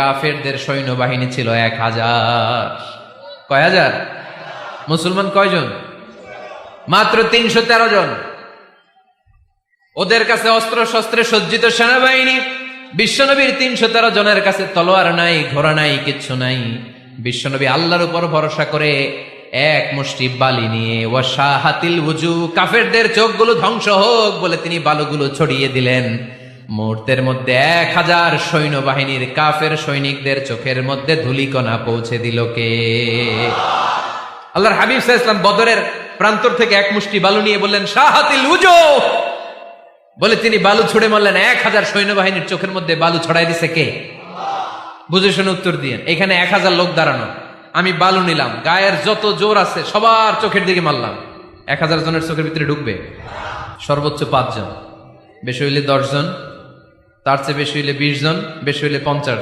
কাফেরদের সৈন্যবাহিনী ছিল 1000। কয় হাজার? মুসলমান কয়জন? মাত্র 313 জন। ওদের কাছে অস্ত্র শস্ত্রে সজ্জিত সেনাবাহিনী। বিশ্বনবীর 313 জনের কাছে তলোয়ার নাই, ঘোড়া নাই, কিচ্ছু নাই। বিশ্বনবী আল্লাহর উপর ভরসা করে এক মুষ্টি বালি নিয়ে ওয়াশাহাতিল ওযু, কাফেরদের চোখগুলো ধ্বংস হোক বলে তিনি বালুগুলো ছড়িয়ে দিলেন। মুহূর্তের মধ্যে 1000 সৈন্যবাহিনীর কাফের সৈনিকদের চোখের মধ্যে ধূলিকণা পৌঁছে দিল কে? আল্লাহর হাবিব সাল্লাল্লাহু আলাইহি ওয়াসাল্লাম বদরের প্রান্তর থেকে এক মুষ্টি বালু নিয়ে বললেন শাহাতিল ওযু বলে তিনি বালু ছুড়ে মারলেন। 1000 সৈন্যবাহিনীর চোখের মধ্যে বালু ছড়াই দিছে কে? বুঝে শুনে উত্তর দিয়েন। এখানে 1000 লোক দাঁড়ানো, আমি বালু নিলাম, গায়ের যত জোর আছে সবার চোখের দিকে মারলাম। 1000 জনের চোখের ভিতরে ঢুকবে? সর্বোচ্চ 5 জন, বেশি হইলে 10 জন, তার চেয়ে বেশি হইলে 20 জন, বেশি হইলে 50 জন।